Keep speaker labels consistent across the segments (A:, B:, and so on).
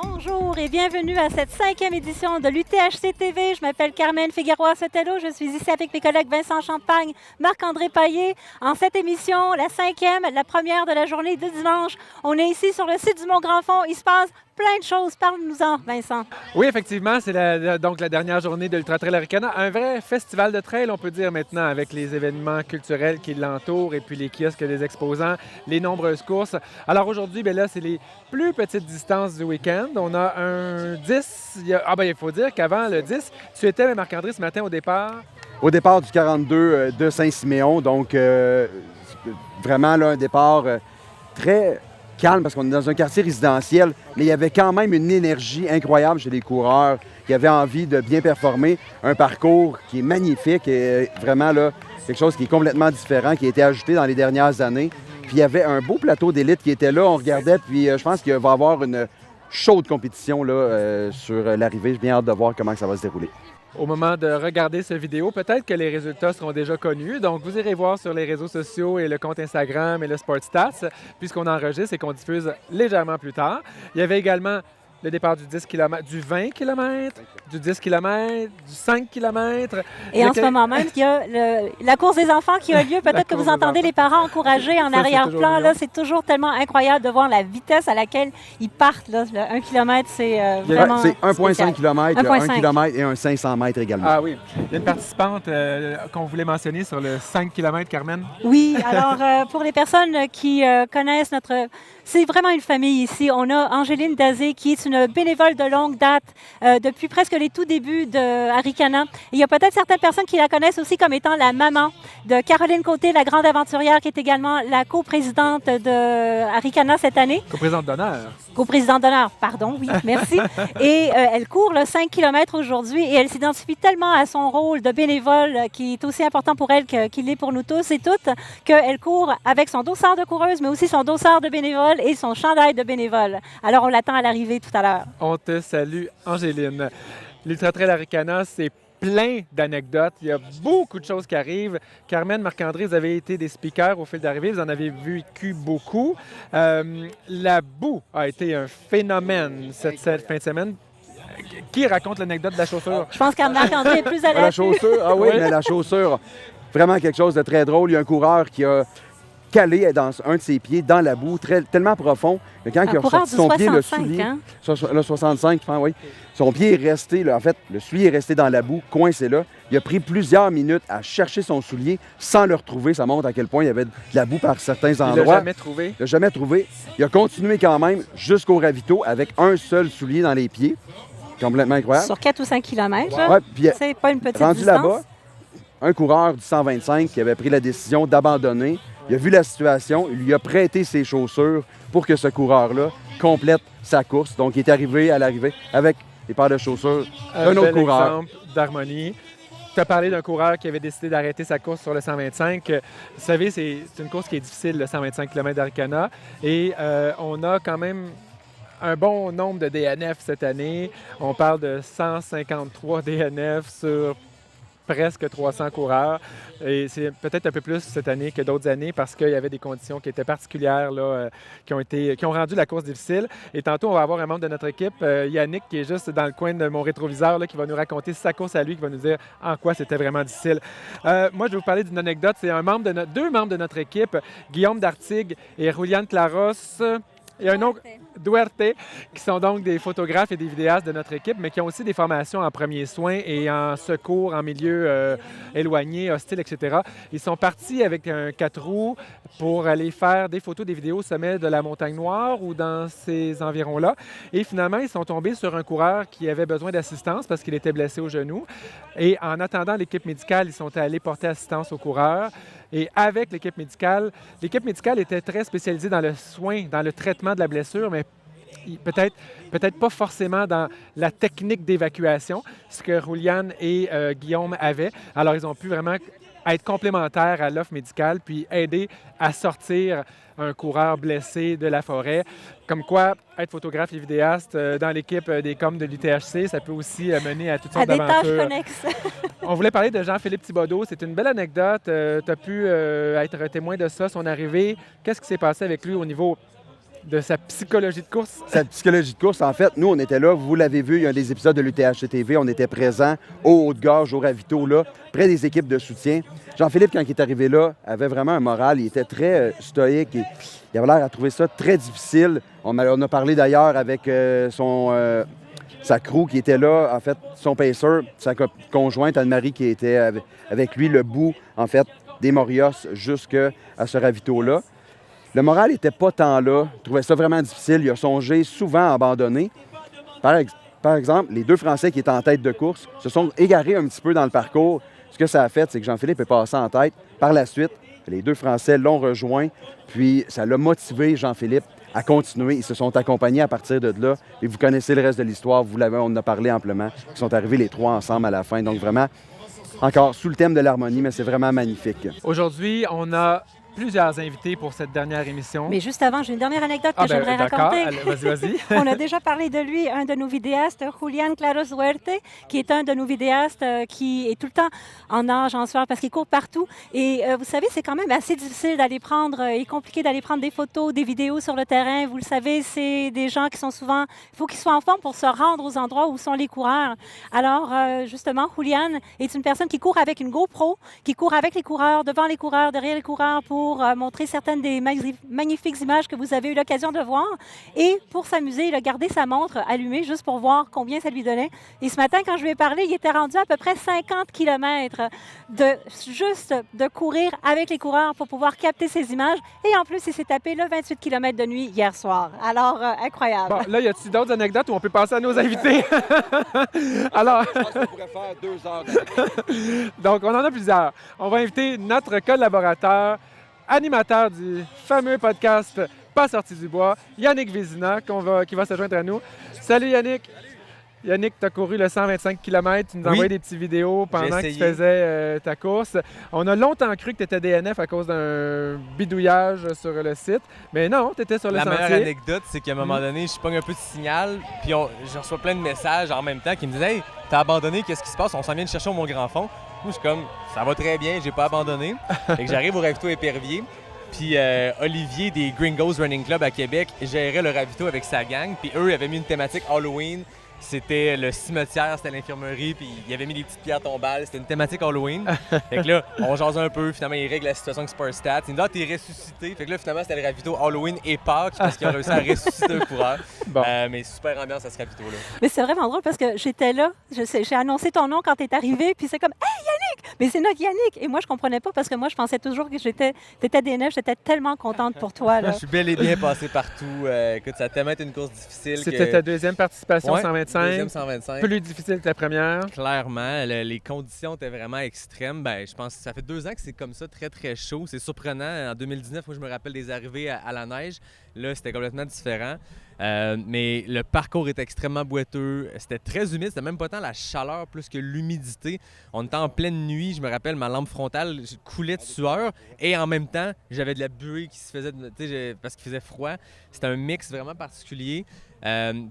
A: Bonjour et bienvenue à cette 5e édition de l'UTHC TV. Je m'appelle Carmen Figueroa-Sotelo. Je suis ici avec mes collègues Vincent Champagne, Marc-André Paillé. En cette émission, la 5e, la première de la journée de dimanche, on est ici sur le site du Mont-Grand-Fond. Il se passe plein de choses. Parle-nous-en, Vincent.
B: Oui, effectivement, c'est donc la dernière journée de l'Ultra Trail Arikana. Un vrai festival de trail, on peut dire maintenant, avec les événements culturels qui l'entourent et puis les kiosques des exposants, les nombreuses courses. Alors aujourd'hui, là, c'est les plus petites distances du week-end. On a un 10. Il faut dire qu'avant le 10, tu étais, Marc-André, ce matin au départ.
C: Au départ du 42 de Saint-Siméon, donc vraiment là, un départ très calme parce qu'on est dans un quartier résidentiel, mais il y avait quand même une énergie incroyable chez les coureurs qui avaient envie de bien performer. Un parcours qui est magnifique et vraiment là, quelque chose qui est complètement différent, qui a été ajouté dans les dernières années. Puis il y avait un beau plateau d'élite qui était là, on regardait, puis je pense qu'il va y avoir une chaude compétition là, sur l'arrivée. J'ai bien hâte de voir comment ça va se dérouler.
B: Au moment de regarder cette vidéo, peut-être que les résultats seront déjà connus. Donc, vous irez voir sur les réseaux sociaux et le compte Instagram et le SportStats, puisqu'on enregistre et qu'on diffuse légèrement plus tard. Il y avait également le départ du 10 km, du 20 km, du 10 km, du 5 km.
A: Et en ce moment même, il y a la course des enfants qui a lieu. Peut-être que vous entendez les parents encourager en arrière-plan. Là, c'est toujours tellement incroyable de voir la vitesse à laquelle ils partent. Là. Le 1 km, c'est vraiment
C: c'est 1,5 km, 1
A: 1,5
C: km et un 500 mètres également.
B: Ah oui. Il y a une participante qu'on voulait mentionner sur le 5 km, Carmen.
A: Oui, alors pour les personnes qui connaissent notre... C'est vraiment une famille ici. On a Angéline Dazé qui est une bénévole de longue date depuis presque les tout débuts de Arikana. Il y a peut-être certaines personnes qui la connaissent aussi comme étant la maman de Caroline Côté, la grande aventurière, qui est également la coprésidente de Arikana cette année.
B: Coprésidente d'honneur.
A: Coprésidente d'honneur, pardon, oui, merci. Et elle court le 5 km aujourd'hui et elle s'identifie tellement à son rôle de bénévole qui est aussi important pour elle qu'il l'est pour nous tous et toutes, qu'elle court avec son dossard de coureuse, mais aussi son dossard de bénévole et son chandail de bénévole. Alors, on l'attend à l'arrivée tout à l'heure.
B: On te salue, Angéline. L'Ultra Trail Arikana, c'est plein d'anecdotes. Il y a beaucoup de choses qui arrivent. Carmen, Marc-André, vous avez été des speakers au fil d'arrivée. Vous en avez vécu beaucoup. La boue a été un phénomène cette fin de semaine. Qui raconte l'anecdote de la chaussure?
A: Je pense que Marc-André est plus à l'aise.
C: La chaussure, ah oui, mais la chaussure, vraiment quelque chose de très drôle. Il y a un coureur qui a calé dans un de ses pieds dans la boue, tellement profond que quand il a ressorti son pied, le soulier,
A: hein?
C: Le 65, je pense, oui, son pied est resté, là, en fait, le soulier est resté dans la boue, coincé là. Il a pris plusieurs minutes à chercher son soulier sans le retrouver. Ça montre à quel point il y avait de la boue par certains endroits.
B: Il l'a jamais trouvé.
C: Il l'a jamais trouvé. Il a continué quand même jusqu'au ravito avec un seul soulier dans les pieds. Complètement incroyable.
A: Sur 4 ou 5 km,
C: ouais, puis
A: c'est pas une petite
C: rendu
A: distance.
C: Là-bas, un coureur du 125 qui avait pris la décision d'abandonner. Il a vu la situation, il lui a prêté ses chaussures pour que ce coureur-là complète sa course. Donc, il est arrivé à l'arrivée avec des paires de chaussures d'un autre coureur.
B: Exemple d'harmonie. Tu as parlé d'un coureur qui avait décidé d'arrêter sa course sur le 125. Vous savez, c'est une course qui est difficile, le 125 km d'Arikana. Et on a quand même un bon nombre de DNF cette année. On parle de 153 DNF sur presque 300 coureurs. Et c'est peut-être un peu plus cette année que d'autres années parce qu'il y avait des conditions qui étaient particulières là, qui ont rendu la course difficile. Et tantôt, on va avoir un membre de notre équipe, Yannick, qui est juste dans le coin de mon rétroviseur, là, qui va nous raconter sa course à lui, qui va nous dire en quoi c'était vraiment difficile. Moi, je vais vous parler d'une anecdote. C'est deux membres de notre équipe, Guillaume Dartigue et Juliane Claros. Il y a un autre, Duarte, qui sont donc des photographes et des vidéastes de notre équipe, mais qui ont aussi des formations en premiers soins et en secours en milieu éloigné, hostile, etc. Ils sont partis avec un 4 roues pour aller faire des photos, des vidéos au sommet de la Montagne Noire ou dans ces environs-là. Et finalement, ils sont tombés sur un coureur qui avait besoin d'assistance parce qu'il était blessé au genou. Et en attendant l'équipe médicale, ils sont allés porter assistance au coureur. Et avec l'équipe médicale était très spécialisée dans le soin, dans le traitement de la blessure, mais peut-être pas forcément dans la technique d'évacuation, ce que Juliane et Guillaume avaient. Alors, ils ont pu vraiment être complémentaires à l'offre médicale puis aider à sortir un coureur blessé de la forêt. Comme quoi, être photographe et vidéaste dans l'équipe des coms de l'UTHC, ça peut aussi mener à toutes sortes d'aventures.
A: À des tâches connexes.
B: On voulait parler de Jean-Philippe Thibodeau. C'est une belle anecdote. Tu as pu être témoin de ça, son arrivée. Qu'est-ce qui s'est passé avec lui au niveau de sa psychologie de course.
C: Cette psychologie de course, en fait, nous, on était là, vous l'avez vu, il y a des épisodes de l'UTHC-TV, on était présents au Haut-de-Gorge, au ravito, là, près des équipes de soutien. Jean-Philippe, quand il est arrivé là, avait vraiment un moral, il était très stoïque et il avait l'air à trouver ça très difficile. On a parlé d'ailleurs avec sa crew qui était là, en fait, son pacer, sa conjointe Anne-Marie qui était avec lui le bout, en fait, des Morios jusqu'à ce ravito-là. Le moral n'était pas tant là. Il trouvait ça vraiment difficile. Il a songé souvent à abandonner. Par exemple, les deux Français qui étaient en tête de course se sont égarés un petit peu dans le parcours. Ce que ça a fait, c'est que Jean-Philippe est passé en tête. Par la suite, les deux Français l'ont rejoint. Puis ça l'a motivé, Jean-Philippe, à continuer. Ils se sont accompagnés à partir de là. Et vous connaissez le reste de l'histoire. On en a parlé amplement. Ils sont arrivés les trois ensemble à la fin. Donc vraiment, encore sous le thème de l'harmonie, mais c'est vraiment magnifique.
B: Aujourd'hui, on a plusieurs invités pour cette dernière émission.
A: Mais juste avant, j'ai une dernière anecdote que j'aimerais raconter.
B: Vas-y.
A: On a déjà parlé de lui, un de nos vidéastes, Julián Claros Huerte, qui est un de nos vidéastes qui est tout le temps en nage, en sueur, parce qu'il court partout. Et vous savez, c'est quand même assez difficile d'aller prendre, et compliqué d'aller prendre des photos, des vidéos sur le terrain. Vous le savez, c'est des gens qui sont souvent, il faut qu'ils soient en forme pour se rendre aux endroits où sont les coureurs. Alors, justement, Julián est une personne qui court avec une GoPro, qui court avec les coureurs, devant les coureurs, derrière les coureurs, pour montrer certaines des magnifiques images que vous avez eu l'occasion de voir. Et pour s'amuser, il a gardé sa montre allumée juste pour voir combien ça lui donnait. Et ce matin, quand je lui ai parlé, il était rendu à peu près 50 km de courir avec les coureurs pour pouvoir capter ces images. Et en plus, il s'est tapé le 28 km de nuit hier soir. Alors, incroyable.
B: Bon, là, y a-t-il d'autres anecdotes où on peut passer à nos invités? Alors,
C: Je pense qu'on pourrait faire 2 heures.
B: donc, on en a plusieurs. On va inviter notre collaborateur, animateur du fameux podcast Pas sorti du bois, Yannick Vézina, qui va se joindre à nous. Salut Yannick! Yannick, tu as couru le 125 km, tu nous as envoyé des petites vidéos pendant que tu faisais ta course. On a longtemps cru que tu étais DNF à cause d'un bidouillage sur le site, mais non, tu étais sur le sentier.
D: La meilleure anecdote, c'est qu'à un moment donné, je pogne un peu de signal, puis je reçois plein de messages en même temps qui me disent « Hey, t'as abandonné, qu'est-ce qui se passe? On s'en vient de chercher au Mont-Grand-Fond. » Moi, je suis comme « Ça va très bien, j'ai pas abandonné. » Et que j'arrive au ravito Épervier, puis Olivier des Gringos Running Club à Québec gérait le ravito avec sa gang, puis eux avaient mis une thématique Halloween. C'était le cimetière, c'était l'infirmerie, puis il avait mis des petites pierres tombales. C'était une thématique Halloween. Fait que là, on jase un peu. Finalement, il règle la situation avec Superstat. Il me dit « Ah, t'es ressuscité. » Fait que là, finalement, c'était le ravito Halloween et Pâques parce qu'il a réussi à ressusciter un coureur. Bon. Mais super ambiance à ce ravito-là. Mais
A: c'est vraiment drôle parce que j'étais là. J'ai annoncé ton nom quand t'es arrivé, puis c'est comme « Hey, Yannick! » Mais c'est notre Yannick! Et moi, je comprenais pas parce que moi, je pensais toujours que t'étais DNF. J'étais tellement contente pour toi. Là.
D: Je suis bel et bien passé partout. Écoute, ça a tellement été une course difficile.
B: C'était ta deuxième participation 125.
D: Deuxième 125.
B: Plus difficile que la première.
D: Clairement, les conditions étaient vraiment extrêmes. Ben, je pense que ça fait 2 ans que c'est comme ça, très, très chaud. C'est surprenant. En 2019, moi, je me rappelle des arrivées à la neige. Là, c'était complètement différent. Mais le parcours était extrêmement boiteux. C'était très humide. C'était même pas tant la chaleur plus que l'humidité. On était en pleine nuit. Je me rappelle, ma lampe frontale coulait de sueur. Et en même temps, j'avais de la buée qui se faisait parce qu'il faisait froid. C'était un mix vraiment particulier.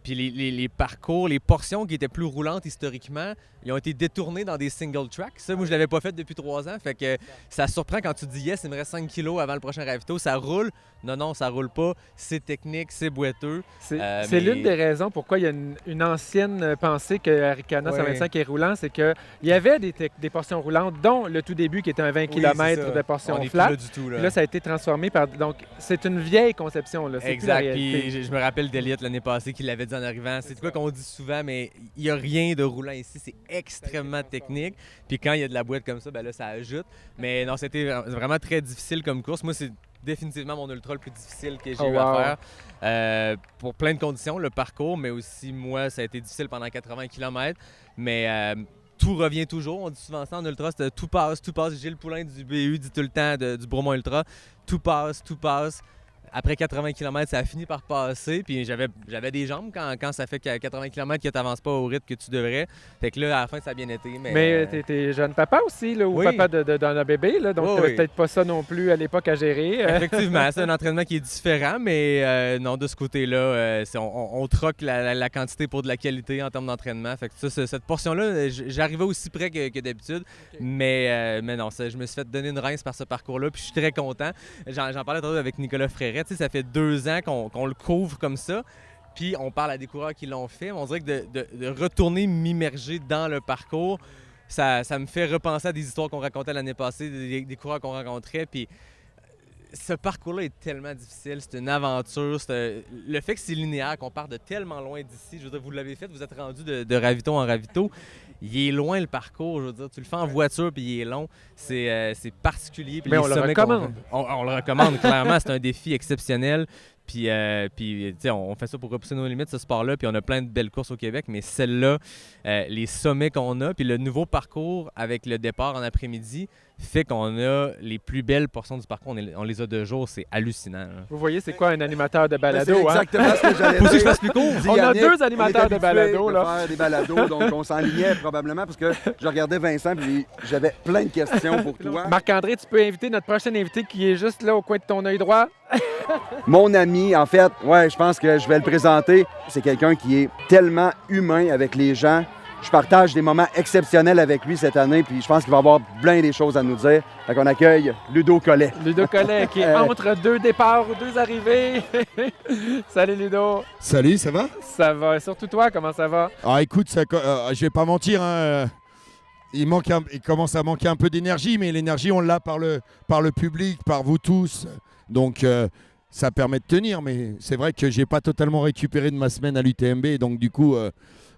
D: Puis les parcours, les portions qui étaient plus roulantes historiquement, ils ont été détournés dans des single tracks. Ça, moi, je l'avais pas fait depuis 3 ans. Fait que ça surprend quand tu dis « Yes, il me reste 5 kilos avant le prochain ravito. » Ça roule. Non, ça roule pas. C'est technique, c'est boiteux.
B: C'est l'une des raisons pourquoi il y a une ancienne pensée que Arikana 125 est roulant, c'est qu'il y avait des portions roulantes, dont le tout début qui était un 20 km de portions flat.
D: Là du tout, là.
B: Puis là, ça a été transformé par... Donc, c'est une vieille conception. Là.
D: Exact. Puis je me rappelle d'Eliott l'année passée qui l'avait dit en arrivant. C'est quoi qu'on dit souvent, mais il n'y a rien de roulant ici. C'est extrêmement technique. Puis quand il y a de la boîte comme ça, ben là, ça ajoute. Mais non, c'était vraiment très difficile comme course. Moi, c'est définitivement mon ultra le plus difficile que j'ai eu à faire. Pour plein de conditions, le parcours, mais aussi moi, ça a été difficile pendant 80 km. Mais tout revient toujours. On dit souvent ça en ultra, c'est tout passe. Gilles Poulain du BU dit tout le temps du Bromont Ultra. Tout passe. Après 80 km, ça a fini par passer. Puis j'avais des jambes quand ça fait 80 km que tu n'avances pas au rythme que tu devrais. Fait que là, à la fin, ça a bien été. Mais t'es jeune papa aussi, là, ou papa d'un bébé. Là, donc, tu n'avais peut-être pas ça non plus à l'époque à gérer. Effectivement, c'est un entraînement qui est différent. Mais non, de ce côté-là, on troque la quantité pour de la qualité en termes d'entraînement. Fait que ça, cette portion-là, j'arrivais aussi près que d'habitude. Okay. Mais non, je me suis fait donner une rince par ce parcours-là. Puis je suis très content. J'en parlais tantôt avec Nicolas Fréret. dirait, tu sais, ça fait 2 ans qu'on le couvre comme ça. Puis on parle à des coureurs qui l'ont fait. On dirait que de retourner m'immerger dans le parcours, ça me fait repenser à des histoires qu'on racontait l'année passée, des coureurs qu'on rencontrait. Puis ce parcours-là est tellement difficile, c'est une aventure. Le fait que c'est linéaire, qu'on part de tellement loin d'ici, je veux dire, vous l'avez fait, vous êtes rendu de ravito en ravito. Il est loin le parcours, je veux dire, tu le fais en voiture puis il est long. C'est particulier. Puis
B: mais on le recommande.
D: On le recommande, clairement, c'est un défi exceptionnel. Puis tu sais, on fait ça pour repousser nos limites, ce sport-là. Puis on a plein de belles courses au Québec, mais celle-là, les sommets qu'on a, puis le nouveau parcours avec le départ en après-midi, fait qu'on a les plus belles portions du parcours. On les a 2 jours, c'est hallucinant. Hein.
B: Vous voyez, c'est quoi un animateur de balado?
C: C'est exactement ce que j'allais
D: Faut que je
C: dire.
D: fasse plus court.
C: Dis,
B: On a
C: Yannick,
B: 2 animateurs
C: on est
B: de balado,
C: habitué
B: là.
C: de faire des balados, donc on s'enlignait probablement parce que je regardais Vincent puis j'avais plein de questions pour toi.
B: Marc-André, tu peux inviter notre prochain invité qui est juste là au coin de ton œil droit.
C: Mon ami, en fait, ouais, je pense que je vais le présenter. C'est quelqu'un qui est tellement humain avec les gens. Je partage des moments exceptionnels avec lui cette année, puis je pense qu'il va avoir plein des choses à nous dire. Fait qu'on accueille Ludo Collet.
B: Ludo Collet, qui est entre 2 départs ou 2 arrivées. Salut Ludo.
E: Salut, ça va?
B: Ça va. Surtout toi, comment ça va?
E: Ah écoute, je vais pas mentir, hein, il commence à manquer un peu d'énergie, mais l'énergie on l'a par le public, par vous tous. Donc ça permet de tenir, mais c'est vrai que j'ai pas totalement récupéré de ma semaine à l'UTMB, donc du coup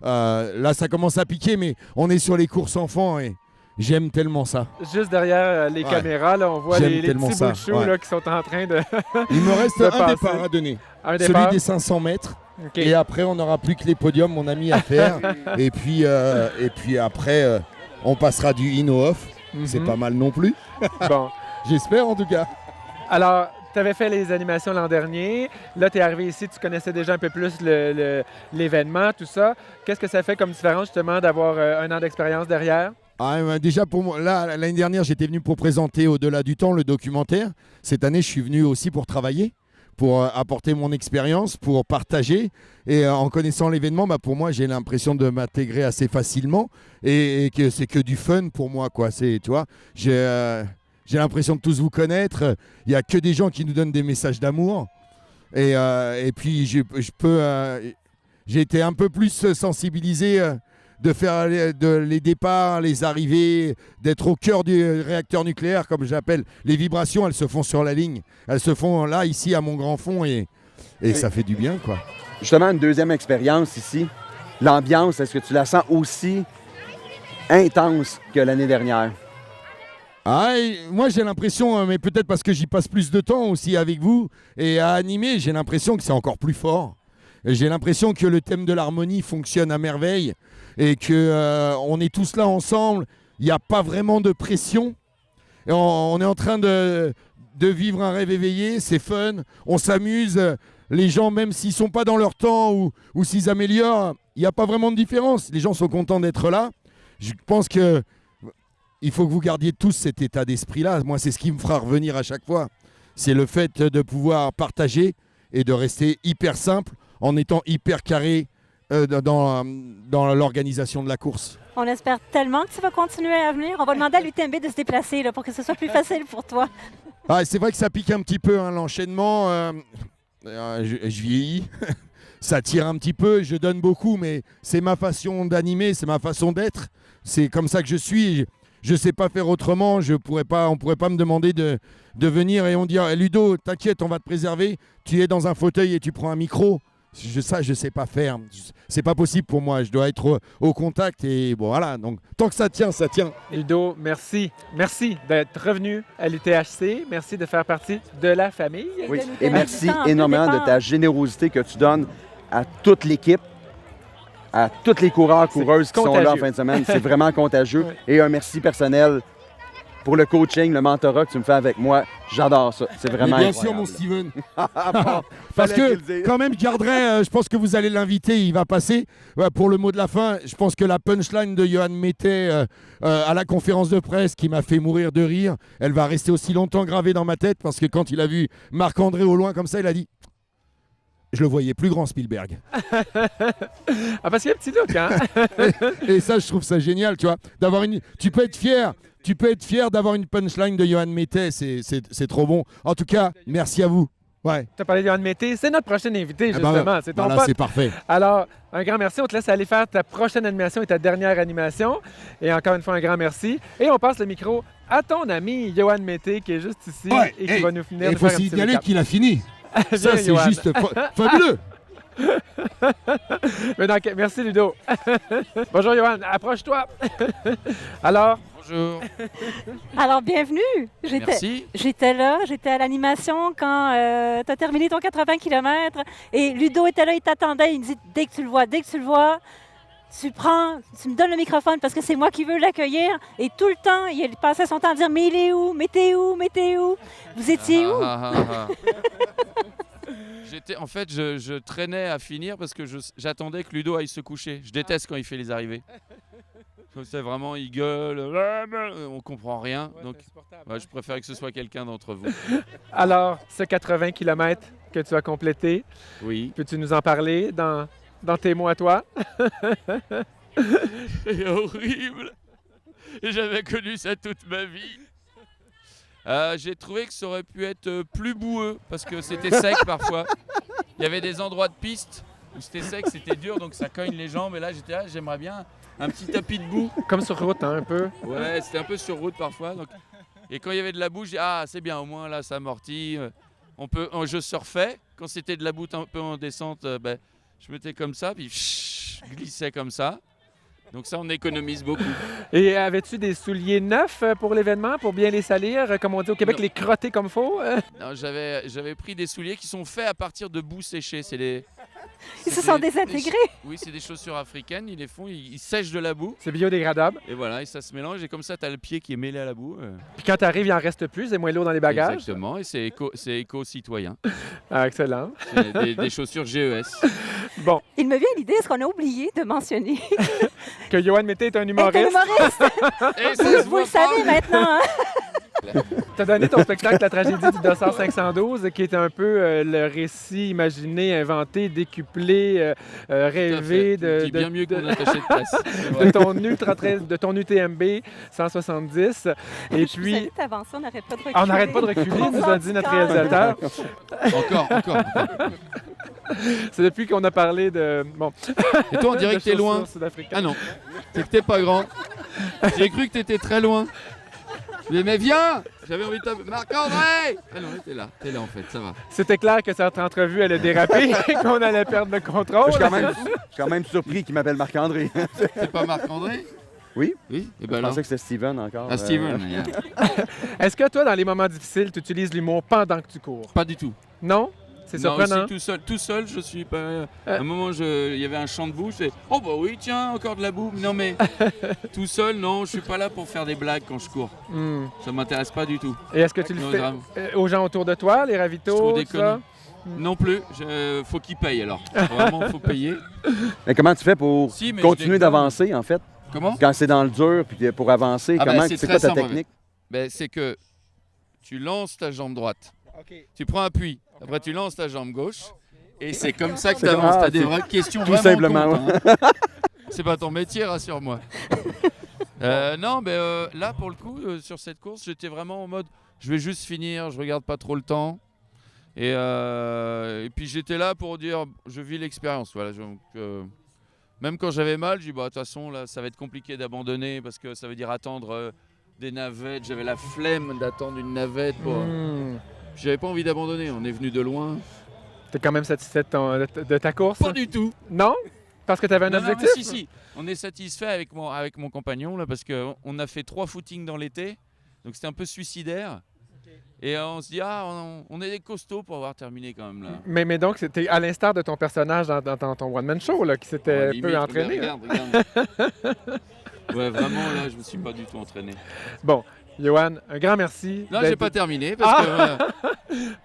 E: là ça commence à piquer, mais on est sur les courses enfants et j'aime tellement ça.
B: Juste derrière les caméras, là, on voit
E: J'aime
B: les
E: tellement
B: petits
E: ça,
B: bouts de chou
E: ouais.
B: là, qui sont en train de...
E: Il me reste
B: de
E: un
B: passer.
E: départ à donner,
B: Un
E: celui
B: départ.
E: des 500 mètres.
B: OK.
E: Et après, on n'aura plus que les podiums, mon ami, à faire. et puis après, on passera du in au off. C'est
B: Mhm.
E: pas mal non plus.
B: Bon.
E: J'espère en tout cas.
B: Alors, tu avais fait les animations l'an dernier. Là, tu es arrivé ici, tu connaissais déjà un peu plus l'événement, tout ça. Qu'est-ce que ça fait comme différence, justement, d'avoir 1 an d'expérience derrière?
E: Déjà, pour moi, là, l'année dernière, j'étais venu pour présenter Au-delà du temps, le documentaire. Cette année, je suis venu aussi pour travailler, pour apporter mon expérience, pour partager. Et en connaissant l'événement, pour moi, j'ai l'impression de m'intégrer assez facilement et que c'est que du fun pour moi, quoi. Tu vois, j'ai l'impression de tous vous connaître. Il n'y a que des gens qui nous donnent des messages d'amour. Et puis, j'ai été un peu plus sensibilisé de faire les départs, les arrivées, d'être au cœur du réacteur nucléaire, comme j'appelle. Les vibrations, elles se font sur la ligne. Elles se font là, ici, à mon grand fond. Et ça fait du bien, quoi.
C: Justement, une deuxième expérience ici. L'ambiance, est-ce que tu la sens aussi intense que l'année dernière?
E: Moi j'ai l'impression, mais peut-être parce que j'y passe plus de temps aussi avec vous et à animer, j'ai l'impression que c'est encore plus fort. Et j'ai l'impression que le thème de l'harmonie fonctionne à merveille et que on est tous là ensemble. Il n'y a pas vraiment de pression. Et on est en train de vivre un rêve éveillé, c'est fun, on s'amuse. Les gens, même s'ils sont pas dans leur temps ou s'ils améliorent, il n'y a pas vraiment de différence. Les gens sont contents d'être là. Je pense que il faut que vous gardiez tous cet état d'esprit-là. Moi, c'est ce qui me fera revenir à chaque fois. C'est le fait de pouvoir partager et de rester hyper simple en étant hyper carré dans l'organisation de la course.
A: On espère tellement que tu vas continuer à venir. On va demander à l'UTMB de se déplacer là, pour que ce soit plus facile pour toi.
E: C'est vrai que ça pique un petit peu, hein, l'enchaînement. Je vieillis. Ça tire un petit peu, je donne beaucoup, mais c'est ma façon d'animer, c'est ma façon d'être. C'est comme ça que je suis. Je ne sais pas faire autrement, on ne pourrait pas me demander de venir et on dit Ludo, t'inquiète, on va te préserver, tu es dans un fauteuil et tu prends un micro. Ça, je ne sais pas faire. C'est pas possible pour moi, je dois être au contact et bon voilà, donc tant que ça tient, ça tient.
B: Ludo, merci. Merci d'être revenu à l'UTHC. Merci de faire partie de la famille.
C: Oui.
A: de nous
C: Et
A: donner
C: merci
A: du temps,
C: énormément
A: de
C: de
A: départ.
C: ta générosité que tu donnes à toute l'équipe, à tous les coureurs, coureuses qui sont là en
B: contagieux.
C: fin de semaine. C'est vraiment contagieux.
B: Oui.
C: Et un merci personnel pour le coaching, le mentorat que tu me fais avec moi. J'adore ça. C'est vraiment
E: Mais bien sûr,
C: incroyable.
E: mon Steven.
C: Parce
E: Parce que quand même, je garderai, je pense que vous allez l'inviter, il va passer. Pour le mot de la fin, je pense que la punchline de Johan Mété à la conférence de presse qui m'a fait mourir de rire, elle va rester aussi longtemps gravée dans ma tête parce que quand il a vu Marc-André au loin comme ça, il a dit « Je le voyais plus grand Spielberg ».
B: Parce qu'il y a un petit look, hein?
E: Et ça, je trouve ça génial, tu vois. Tu peux être fier d'avoir une punchline de Johan Mété, c'est trop bon. En tout cas, merci à vous. Ouais.
B: Tu as parlé de Johan Mété. C'est notre prochain invité,
E: Ah ben,
B: justement. C'est ton
E: voilà,
B: pote.
E: c'est parfait.
B: Alors, un grand merci. On te laisse aller faire ta prochaine animation et ta dernière animation. Et encore une fois, un grand merci. Et on passe le micro à ton ami, Johan Mété, qui est juste ici
E: Ouais,
B: et qui va nous finir
E: Il
B: de
E: faut
B: faire un petit
E: signaler
B: récap.
E: qu'il a fini.
B: Viens,
E: Ça, c'est
B: Johan.
E: juste fabuleux.
B: Mais donc, merci, Ludo. Bonjour, Johan. Approche-toi. Alors,
F: Bonjour,
A: Alors, bienvenue.
F: merci.
A: J'étais là, j'étais à l'animation quand tu as terminé ton 80 km et Ludo était là, il t'attendait, il me dit dès que tu le vois, tu me donnes le microphone parce que c'est moi qui veux l'accueillir. Et tout le temps, il passait son temps à dire mais il est où, mais t'es où, mais t'es où? Vous étiez où?
F: En fait, je traînais à finir parce que j'attendais que Ludo aille se coucher. Je déteste quand il fait les arrivées. C'est vraiment, il gueule, on comprend rien. Donc, ouais, je préfère que ce soit quelqu'un d'entre vous.
B: alors, ce 80 km que tu as complété,
F: Oui.
B: peux-tu nous en parler dans tes mots à toi?
F: C'est horrible. J'avais connu ça toute ma vie. J'ai trouvé que ça aurait pu être plus boueux parce que c'était sec parfois. Il y avait des endroits de piste où c'était sec, c'était dur, donc ça cogne les jambes. Et là, j'étais là, j'aimerais bien un petit tapis de boue.
B: Comme sur route, hein, un peu.
F: Ouais, c'était un peu sur route parfois. Donc... Et quand il y avait de la boue, j'ai dit, ah, c'est bien, au moins là, ça amortit. Je surfais. Quand c'était de la boue un peu en descente, je mettais comme ça, puis je glissais comme ça. Donc ça, on économise beaucoup.
B: Et avais-tu des souliers neufs pour l'événement, pour bien les salir, comme on dit au Québec,
F: Non.
B: les crotter comme faut?
F: Non, j'avais pris des souliers qui sont faits à partir de boue séchée.
A: Ils se sont désintégrés.
F: Oui, c'est des chaussures africaines. Ils les font, ils sèchent de la boue.
B: C'est biodégradable.
F: Et voilà, et ça se mélange. Et comme ça, tu as le pied qui est mêlé à la boue.
B: Puis quand tu arrives, il en reste plus, c'est moins lourd dans les bagages.
F: Exactement. Et c'est éco-citoyen.
B: Ah, excellent.
F: C'est des chaussures GES.
B: Bon,
A: Il me vient l'idée, ce qu'on a oublié de mentionner.
B: que Johan Mété est un
A: Est un
B: humoriste.
A: humoriste.
F: Et ça se
A: Vous
F: voit
A: le savez
F: pas.
A: maintenant. Hein?
B: Tu as donné ton spectacle La tragédie du Dossard 512, qui est un peu le récit imaginé, inventé, décuplé, rêvé
F: Tout à fait. Tu dis bien mieux qu'on attaché de presse.
B: de ton UTMB 170. Et
A: Je vous
B: puis,
A: invite à avancer, on n'arrête pas de reculer.
B: on n'arrête pas de reculer, nous a dit notre réalisateur.
F: Encore.
B: C'est depuis qu'on a parlé de... Bon,
F: Et toi, on dirait
B: de
F: que t'es loin.
B: chaussures sud-africaines.
F: Ah non, c'est que t'es pas grand. J'ai cru que t'étais très loin. Mais viens. J'avais envie de t'appeler. Marc-André. Ah non, t'es là en fait, ça va.
B: C'était clair que cette entrevue allait déraper et qu'on allait perdre le contrôle.
C: Je suis quand même surpris qu'il m'appelle Marc-André.
F: C'est pas Marc-André?
C: Oui.
F: Oui, et
C: Je
F: ben là.
C: pensais que c'était Steven encore.
F: Ah, Steven,
B: Est-ce que toi, dans les moments difficiles, tu utilises l'humour pendant que tu cours?
F: pas du tout.
B: Non? C'est
F: Non,
B: surprenant.
F: aussi, tout seul, je suis pas. À un moment, il y avait un champ de boue, je fais oh bah oui, tiens, encore de la boue. Non mais tout seul, non, je suis pas là pour faire des blagues quand je cours.
B: Hmm.
F: Ça m'intéresse pas du tout.
B: Et est-ce que tu le
F: Non,
B: fais
F: grave.
B: aux gens autour de toi, les
F: Je
B: ravitaux,
F: trouve des
B: tout ça?
F: Non plus. Faut qu'ils payent alors. Vraiment, faut payer.
C: Mais comment tu fais pour
F: Si, mais je
C: continuer
F: déconne.
C: d'avancer, en fait?
F: Comment?
C: Quand c'est dans le dur, puis pour avancer,
F: Ah ben,
C: comment
F: c'est
C: c'est
F: très
C: quoi ta
F: simple.
C: technique?
F: C'est que tu lances ta jambe droite,
B: OK.
F: tu prends appui, après tu lances ta jambe gauche, et c'est comme ça que tu
C: C'est-
F: avances.
C: ah,
F: Tu as des
C: c'est-
F: vraies questions
C: tout
F: vraiment
C: simplement,
F: cons, hein. C'est pas ton métier, rassure-moi. Non, mais là, pour le coup, sur cette course, j'étais vraiment en mode, je vais juste finir, je regarde pas trop le temps. Et puis j'étais là pour dire, je vis l'expérience. Voilà, même quand j'avais mal, je dis, bah, de toute façon, là, ça va être compliqué d'abandonner parce que ça veut dire attendre des navettes. J'avais la flemme d'attendre une navette.
B: Hmm.
F: J'avais pas envie d'abandonner. On est venu de loin.
B: T'es quand même satisfait de ta course?
F: Pas du tout.
B: Non? Parce que tu avais un
F: Non, non,
B: objectif?
F: mais si. On est satisfait avec mon compagnon là, parce qu'on a fait 3 footings dans l'été. Donc c'était un peu suicidaire. Et on se dit, on est des costauds pour avoir terminé quand même là.
B: Mais donc, c'était à l'instar de ton personnage dans ton one-man show, là, qui s'était
F: Ouais,
B: un
F: limite,
B: peu entraîné.
F: Regarde. Ouais, vraiment là, je me suis pas du tout entraîné.
B: Bon, Johan, un grand merci.
F: Non,
B: d'être-
F: j'ai pas terminé parce que.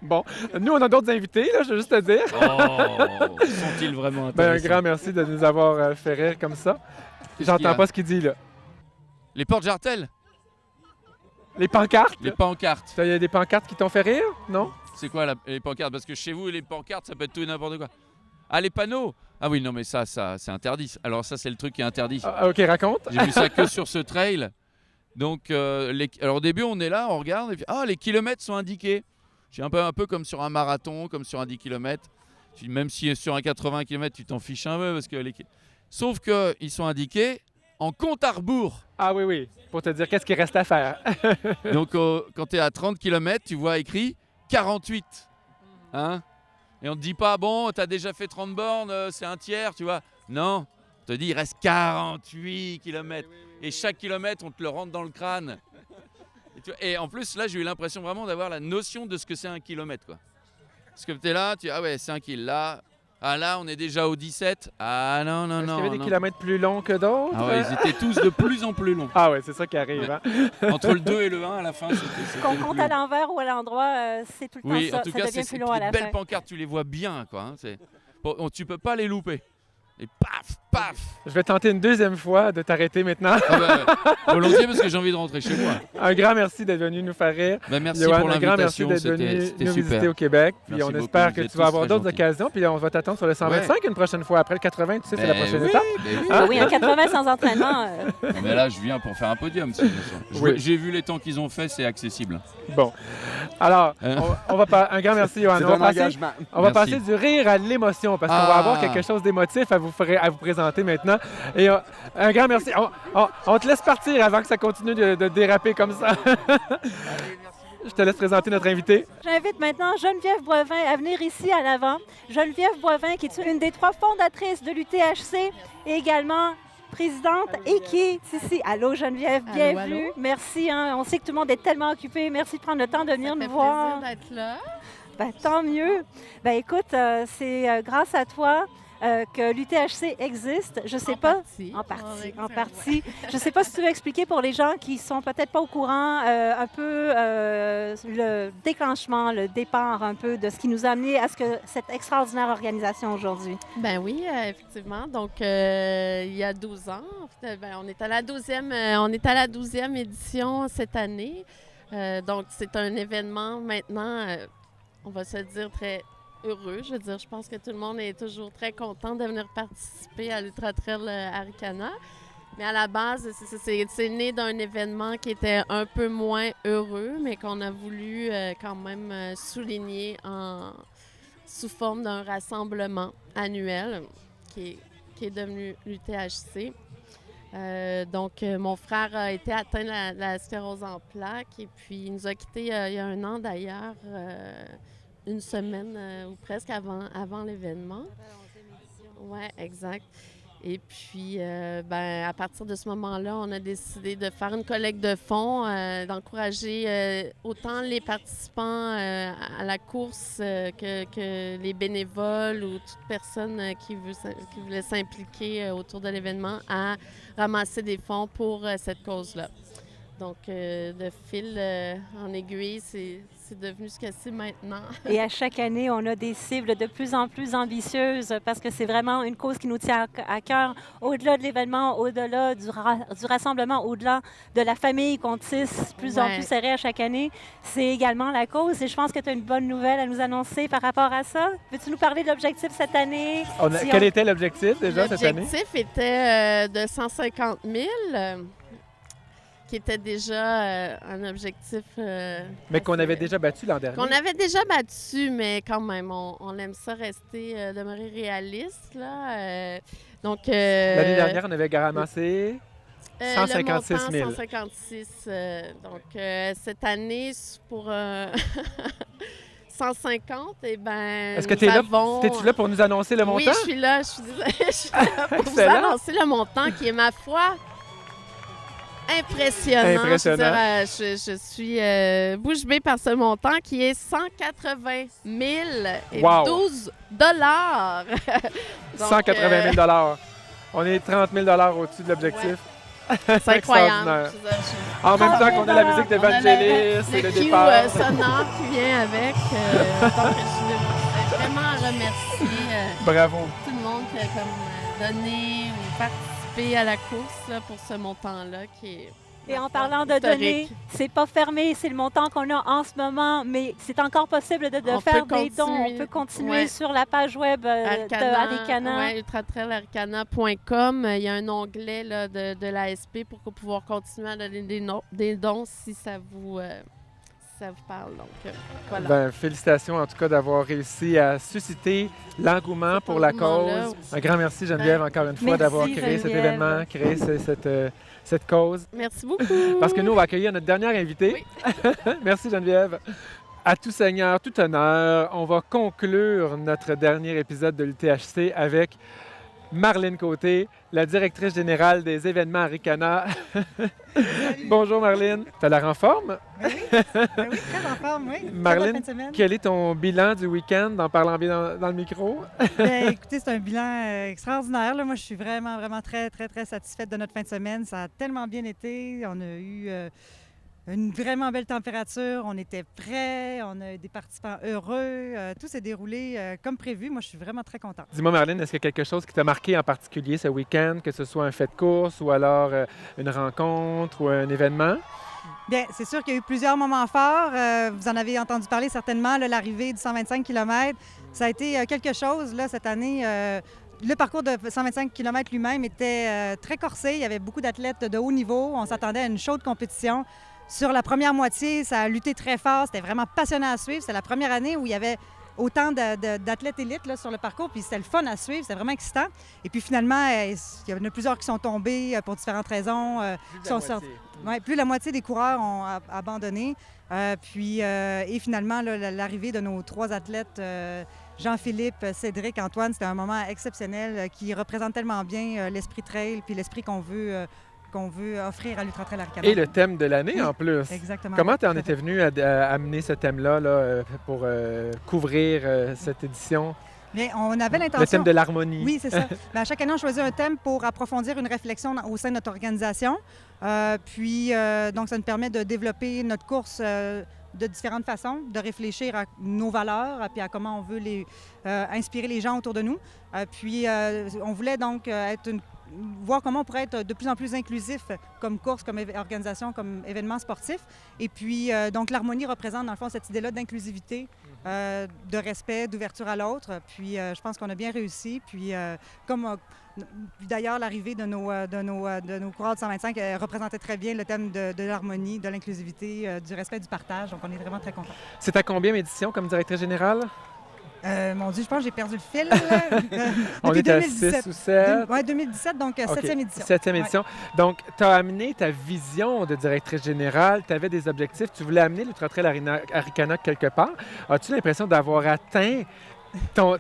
B: Bon, nous, on a d'autres invités, là, je veux juste te dire.
F: Oh, sont-ils vraiment
B: Ben, un
F: intéressants?
B: grand merci de nous avoir fait rire comme ça.
F: Qu'est-ce qu'il y
B: J'entends
F: a?
B: pas ce qu'il dit, là.
F: Les portes jartelles,
B: Les pancartes?
F: les pancartes.
B: Il y a des pancartes qui t'ont fait rire, non?
F: C'est quoi les pancartes? Parce que chez vous, les pancartes, ça peut être tout et n'importe quoi. Ah, les panneaux? Ah oui, non, mais ça c'est interdit. Alors ça, c'est le truc qui est interdit.
B: Ah, ok, raconte.
F: J'ai vu ça que sur ce trail. Donc, alors au début, on est là, on regarde, et puis, les kilomètres sont indiqués. Je suis un peu comme sur un marathon, comme sur un 10 km. Même si sur un 80 km, tu t'en fiches un peu. Sauf qu'ils sont indiqués en compte à rebours.
B: Ah oui, oui, pour te dire qu'est-ce qu'il reste à faire.
F: Donc, quand tu es à 30 km, tu vois écrit 48. Hein? Et on te dit pas, bon, tu as déjà fait 30 bornes, c'est un tiers, tu vois. Non, on te dit, il reste 48 km. Et chaque kilomètre, on te le rentre dans le crâne. Et en plus, là, j'ai eu l'impression vraiment d'avoir la notion de ce que c'est un kilomètre, quoi. Parce que tu es là, ah ouais, 5 kilomètres. Là, là, on est déjà au 17. Ah non, non,
B: Est-ce
F: non.
B: qu'il y avait des
F: non.
B: kilomètres plus longs que d'autres?
F: Ah ouais, ils étaient tous de plus en plus longs.
B: Ah ouais, c'est ça qui arrive. Hein?
F: Entre le 2 et le 1, à la fin, c'était
A: Qu'on
F: le
A: compte
F: plus
A: à
F: long.
A: l'envers ou à l'endroit, c'est tout le
F: Oui,
A: temps ça.
F: en tout
A: Ça
F: cas,
A: devient
F: c'est
A: plus long à la
F: une belle
A: fin.
F: pancarte, tu les vois bien, quoi. Hein, bon, tu peux pas les louper. Et paf, paf.
B: Je vais tenter une deuxième fois de t'arrêter maintenant.
F: Ah bah, volontiers parce que j'ai envie de rentrer chez moi.
B: Un grand merci d'être venu nous faire rire.
F: Bah, merci
B: Johan,
F: pour
B: un grand merci
F: l'invitation,
B: d'être venu
F: c'était
B: nous
F: super.
B: visiter au Québec. Puis
F: Merci
B: on
F: beaucoup,
B: espère
F: vous
B: que
F: êtes
B: tu vas
F: tous
B: avoir
F: très
B: d'autres
F: gentils.
B: occasions. Puis on va t'attendre sur le 125 une prochaine fois. Après le 80, tu sais, c'est la prochaine
F: oui,
B: étape.
F: oui.
B: Hein?
A: Oui, un 80 sans entraînement.
F: Non, mais là, je viens pour faire un podium.
B: Oui.
F: J'ai vu les temps qu'ils ont fait, c'est accessible.
B: Bon. Alors, on va pas. Un grand merci, Johan.
C: C'est
B: On va
C: un
B: passer,
C: engagement.
B: on va
F: Merci.
B: passer du rire à l'émotion parce qu'on va
F: Ah.
B: avoir quelque chose d'émotif à vous présenter maintenant. Et un grand merci. On te laisse partir avant que ça continue de déraper comme ça. Je te laisse présenter notre invité.
A: J'invite maintenant Geneviève Boivin à venir ici à l'avant. Geneviève Boivin, qui est une des 3 fondatrices de l'UTHC et également présidente et qui est ici. Allô Geneviève,
G: Allô,
A: bienvenue.
G: allô.
A: Merci, hein. On sait que tout le monde est tellement occupé. Merci de prendre le temps de venir
G: Ça
A: nous
G: fait
A: voir.
G: plaisir d'être là.
A: Ben, tant mieux. Ben, écoute, c'est grâce à toi que l'UTHC existe. Je sais pas. En partie. Je ne sais pas si tu veux expliquer pour les gens qui sont peut-être pas au courant un peu le déclenchement, le départ un peu de ce qui nous a amené à cette extraordinaire organisation aujourd'hui.
G: Ben oui, effectivement. Donc, il y a 12 ans, en fait, on est à la 12e édition cette année. Donc, c'est un événement maintenant, on va se dire, très heureux. Je veux dire, je pense que tout le monde est toujours très content de venir participer à l'Ultra Trail Arikana. Mais à la base, c'est né d'un événement qui était un peu moins heureux, mais qu'on a voulu quand même souligner sous forme d'un rassemblement annuel qui est devenu l'UTHC. Donc, mon frère a été atteint de la sclérose en plaques et puis il nous a quittés il y a un an d'ailleurs, une semaine ou presque avant l'événement. Oui, exact. Et puis, à partir de ce moment-là, on a décidé de faire une collecte de fonds, d'encourager autant les participants à la course que les bénévoles ou toute personne qui voulait s'impliquer autour de l'événement à ramasser des fonds pour cette cause-là. Donc, de fil en aiguille, c'est devenu ce que c'est maintenant.
A: Et à chaque année, on a des cibles de plus en plus ambitieuses parce que c'est vraiment une cause qui nous tient à cœur. Au-delà de l'événement, au-delà du rassemblement, au-delà de la famille qu'on tisse plus en plus serrée à chaque année, c'est également la cause. Et je pense que tu as une bonne nouvelle à nous annoncer par rapport à ça. Veux-tu nous parler de l'objectif cette année?
B: Quel était l'objectif déjà cette année?
G: L'objectif était de 150 000. Qui était déjà un objectif...
B: mais qu'on avait déjà battu l'an dernier.
G: Qu'on avait déjà battu, mais quand même, on aime ça rester, demeurer réaliste. Là, donc,
B: l'année dernière, on avait ramassé 156 000.
G: 156. Donc, cette année, pour 150, eh bien,
B: est-ce que tu es là? T'es-tu là pour nous annoncer le montant?
G: Oui, je suis là. Je suis là pour vous annoncer le montant qui est, ma foi... Impressionnant. Je suis bouche bée par ce montant qui est 180 012 $.
B: 180 000 On est 30 000 au-dessus de l'objectif.
G: Ouais. C'est incroyable.
B: En même temps qu'on a la musique d'Evangelis et le départ.
G: Le sonore qui vient avec. Donc, je voulais vraiment remercier
B: Bravo.
G: tout le monde qui a donné ou participé à la course là, pour ce montant-là qui est...
A: Et en parlant de donner, c'est pas fermé, c'est le montant qu'on a en ce moment, mais c'est encore possible de faire des dons. On peut continuer sur la page web d'Arikana.
G: Oui, ultratrailarikana.com. Il y a un onglet là, de l'ASP pour pouvoir continuer à donner des dons si ça vous ça vous parle. Donc, voilà.
B: Ben, félicitations en tout cas d'avoir réussi à susciter l'engouement pour la
G: engouement-là.
B: cause. Un grand merci Geneviève encore une fois
A: Merci,
B: d'avoir créé cet
A: Geneviève.
B: événement, créé cette cause.
G: Merci beaucoup.
B: Parce que nous, on va accueillir notre dernière invitée. Merci Geneviève. À tout seigneur, tout honneur, on va conclure notre dernier épisode de l'UTHC avec Marlène Côté, la directrice générale des événements Arikana. Bonjour Marlène. T'as l'air en forme?
H: Ben oui, très en forme, oui.
B: Marlène,
H: Très bonne fin de semaine.
B: quel est ton bilan du week-end en parlant bien dans le micro?
H: Ben, écoutez, c'est un bilan extraordinaire. Là. Moi, je suis vraiment, vraiment très, très, très satisfaite de notre fin de semaine. Ça a tellement bien été. On a eu une vraiment belle température. On était prêts. On a eu des participants heureux. Tout s'est déroulé comme prévu. Moi, je suis vraiment très contente.
B: Dis-moi Marlène, est-ce qu'il y a quelque chose qui t'a marqué en particulier ce week-end, que ce soit un fait de course ou alors une rencontre ou un événement?
H: Bien, c'est sûr qu'il y a eu plusieurs moments forts. Vous en avez entendu parler certainement, là, l'arrivée du 125 km. Ça a été quelque chose là, cette année. Le parcours de 125 km lui-même était très corsé. Il y avait beaucoup d'athlètes de haut niveau. On s'attendait à une chaude compétition. Sur la première moitié, ça a lutté très fort. C'était vraiment passionnant à suivre. C'est la première année où il y avait autant d'athlètes élites là, sur le parcours, puis c'était le fun à suivre, c'était vraiment excitant. Et puis finalement, il y en a plusieurs qui sont tombés pour différentes raisons. Plus de la moitié des coureurs ont abandonné. Et finalement, là, l'arrivée de nos 3 athlètes, Jean-Philippe, Cédric, Antoine, c'était un moment exceptionnel qui représente tellement bien l'esprit trail puis l'esprit qu'on veut offrir à l'Ultra Trail Arikana.
B: Et le thème de l'année en plus.
H: Exactement.
B: Comment tu en
H: Tout à
B: étais
H: fait.
B: venu à amener ce thème-là là, pour couvrir cette édition?
H: Bien, on avait l'intention...
B: Le thème de l'harmonie.
H: Oui, c'est ça. Bien, à chaque année, on choisit un thème pour approfondir une réflexion au sein de notre organisation. Donc, ça nous permet de développer notre course de différentes façons, de réfléchir à nos valeurs, puis à comment on veut inspirer les gens autour de nous. On voulait donc voir comment on pourrait être de plus en plus inclusif comme course, comme organisation, comme événement sportif. Et puis, donc, l'harmonie représente, dans le fond, cette idée-là d'inclusivité, de respect, d'ouverture à l'autre. Puis, je pense qu'on a bien réussi. Puis, d'ailleurs, l'arrivée de nos coureurs de 125 représentait très bien le thème de l'harmonie, de l'inclusivité, du respect, du partage. Donc, on est vraiment très contents.
B: C'est à combien d'édition comme directrice générale?
H: Mon Dieu, je pense que j'ai perdu le fil. Là.
B: On
H: Depuis
B: est à
H: 2017.
B: 6 ou 7?
H: Oui, 2017, donc 7e édition.
B: 7e édition. Donc, tu as amené ta vision de directrice générale, tu avais des objectifs, tu voulais amener l'Ultra Trail Arikana quelque part. As-tu l'impression d'avoir atteint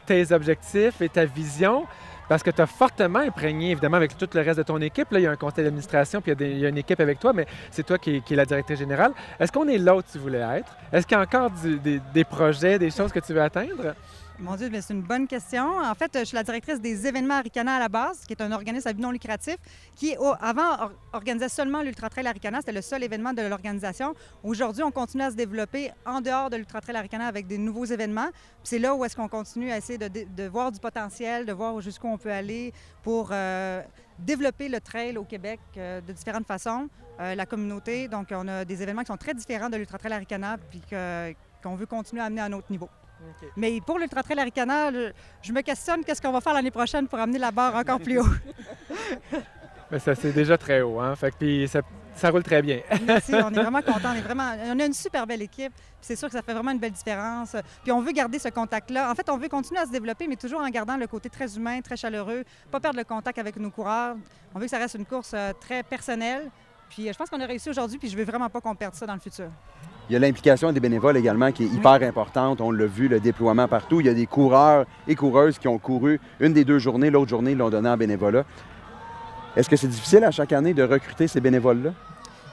B: tes objectifs et ta vision? Parce que tu as fortement imprégné, évidemment, avec tout le reste de ton équipe. Là, il y a un conseil d'administration, puis il y a une équipe avec toi, mais c'est toi qui es la directrice générale. Est-ce qu'on est là où tu voulais être? Est-ce qu'il y a encore des projets, des choses que tu veux atteindre?
H: Mon Dieu, mais c'est une bonne question. En fait, je suis la directrice des événements Arikana à la base, qui est un organisme à but non lucratif, qui avant organisait seulement l'Ultra Trail Arikana. C'était le seul événement de l'organisation. Aujourd'hui, on continue à se développer en dehors de l'Ultra Trail Arikana avec des nouveaux événements. Puis c'est là où est-ce qu'on continue à essayer de voir du potentiel, de voir jusqu'où on peut aller pour développer le trail au Québec de différentes façons, la communauté. Donc, on a des événements qui sont très différents de l'Ultra Trail Arikana puis qu'on veut continuer à amener à un autre niveau.
B: Okay.
H: Mais pour l'Ultra Trail Arikana, je me questionne qu'est-ce qu'on va faire l'année prochaine pour amener la barre encore plus haut.
B: Mais ça, c'est déjà très haut, hein? Fait que, puis ça roule très bien.
H: Merci, on est vraiment contents. On a une super belle équipe. C'est sûr que ça fait vraiment une belle différence. Puis on veut garder ce contact-là. En fait, on veut continuer à se développer, mais toujours en gardant le côté très humain, très chaleureux, pas perdre le contact avec nos coureurs. On veut que ça reste une course très personnelle. Puis je pense qu'on a réussi aujourd'hui, puis je veux vraiment pas qu'on perde ça dans le futur.
C: Il y a l'implication des bénévoles également qui est hyper importante. On l'a vu, le déploiement partout. Il y a des coureurs et coureuses qui ont couru une des 2 journées. L'autre journée, ils l'ont donné en bénévolat. Est-ce que c'est difficile à chaque année de recruter ces bénévoles-là?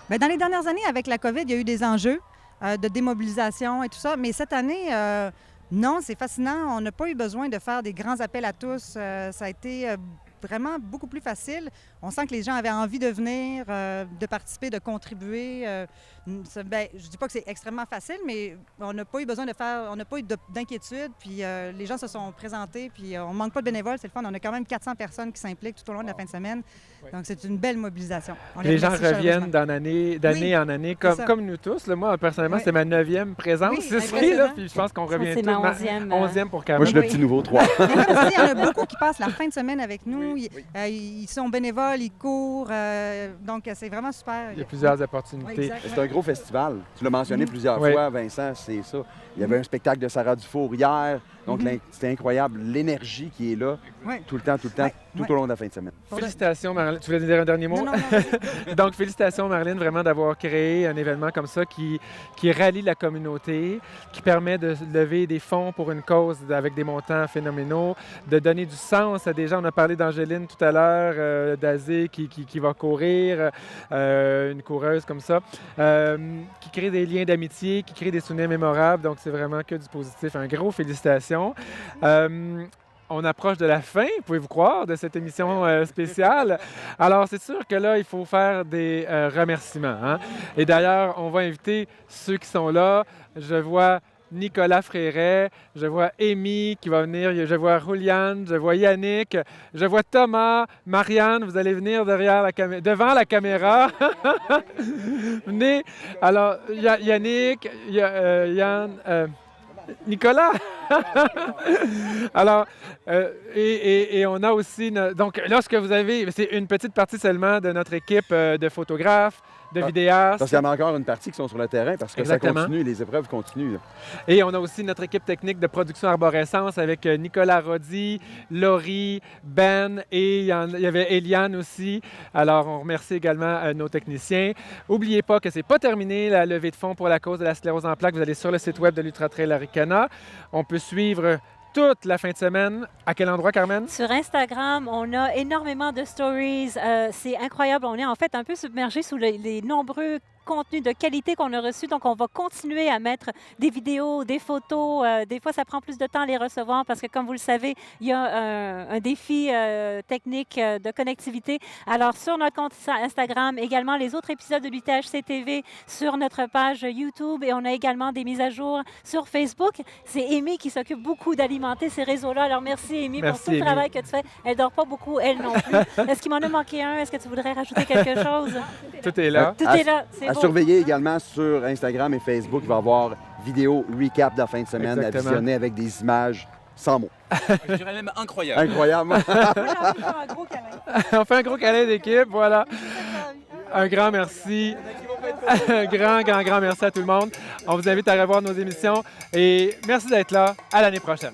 H: Bien, dans les dernières années, avec la COVID, il y a eu des enjeux de démobilisation et tout ça. Mais cette année, non, c'est fascinant. On n'a pas eu besoin de faire des grands appels à tous. Ça a été vraiment beaucoup plus facile. On sent que les gens avaient envie de venir, de participer, de contribuer. Je ne dis pas que c'est extrêmement facile, mais on n'a pas eu besoin de faire, on n'a pas eu d'inquiétude. Puis les gens se sont présentés, puis on ne manque pas de bénévoles, c'est le fun. On a quand même 400 personnes qui s'impliquent tout au long de la fin de semaine.
B: Oui.
H: Donc c'est une belle mobilisation.
B: Les gens reviennent d'année en année, comme nous tous. Là, moi, personnellement, c'est ma 9e présence ici, là, puis je pense qu'on revient
A: C'est
B: tous.
A: ma 11e.
B: 11e pour Cameron.
C: Moi, je suis le petit nouveau 3.
H: Mais même aussi, il y en a beaucoup qui passent la fin de semaine avec nous. nous. Ils sont bénévoles, ils courent. Donc, c'est vraiment super.
B: Il y a plusieurs
H: Oui,
B: opportunités.
H: exact.
C: C'est un gros festival. Tu l'as mentionné plusieurs
B: Oui.
C: fois, Vincent, c'est ça. Il y avait un spectacle de Sarah Dufour hier. Donc, c'était incroyable. L'énergie qui est là
H: Ouais.
C: tout le temps, tout
H: Ouais.
C: au long de la fin de semaine.
B: Félicitations, Marilyn. Tu voulais dire un dernier mot?
H: Non, non, non.
B: Donc, félicitations, Marilyn, vraiment d'avoir créé un événement comme ça qui rallie la communauté, qui permet de lever des fonds pour une cause avec des montants phénoménaux, de donner du sens à des gens. On a parlé d'Angéline tout à l'heure, d'Azé qui va courir, une coureuse comme ça, qui crée des liens d'amitié, qui crée des souvenirs mémorables. Donc, c'est vraiment que du positif. Un gros félicitations. On approche de la fin, pouvez-vous croire, de cette émission spéciale. Alors, c'est sûr que là, il faut faire des remerciements, hein? Et d'ailleurs, on va inviter ceux qui sont là. Je vois Nicolas Fréret, je vois Amy qui va venir, je vois Rouliane, je vois Yannick, je vois Thomas, Marianne, vous allez venir devant la caméra. Venez. Alors, Yannick, Yann... Nicolas! Alors, et on a aussi... Donc, lorsque vous avez... C'est une petite partie seulement de notre équipe de photographes, de vidéastes.
C: Parce qu'il y en a encore une partie qui sont sur le terrain parce que
B: Exactement.
C: ça continue, les épreuves continuent. Là.
B: Et on a aussi notre équipe technique de production arborescence avec Nicolas Roddy, Laurie, Ben et il y avait Eliane aussi. Alors, on remercie également nos techniciens. N'oubliez pas que c'est pas terminé la levée de fonds pour la cause de la sclérose en plaques. Vous allez sur le site web de l'Ultra Trail Arikana. On peut suivre toute la fin de semaine. À quel endroit, Carmen?
A: Sur Instagram, on a énormément de stories. C'est incroyable. On est en fait un peu submergé sous les nombreux contenus de qualité qu'on a reçus. Donc, on va continuer à mettre des vidéos, des photos. Des fois, ça prend plus de temps à les recevoir parce que, comme vous le savez, il y a un défi technique de connectivité. Alors, sur notre compte Instagram, également les autres épisodes de l'UTHC TV sur notre page YouTube et on a également des mises à jour sur Facebook. C'est Amy qui s'occupe beaucoup d'alimenter ces réseaux-là. Alors, merci Amy pour tout le travail que tu fais. Elle ne dort pas beaucoup, elle non plus. Est-ce qu'il m'en a manqué un? Est-ce que tu voudrais rajouter quelque chose?
B: Tout est là.
A: Tout est là. C'est
C: À
A: beau.
C: surveiller également sur Instagram et Facebook, il va y avoir vidéo recap de la fin de semaine
B: Exactement.
C: à visionner avec des images sans mots.
I: Je dirais même incroyable.
C: Incroyable.
H: Moi, j'ai envie de faire un gros câlin.
B: On fait un gros câlin d'équipe, voilà. Un grand merci. Un grand merci à tout le monde. On vous invite à revoir nos émissions et merci d'être là. À l'année prochaine.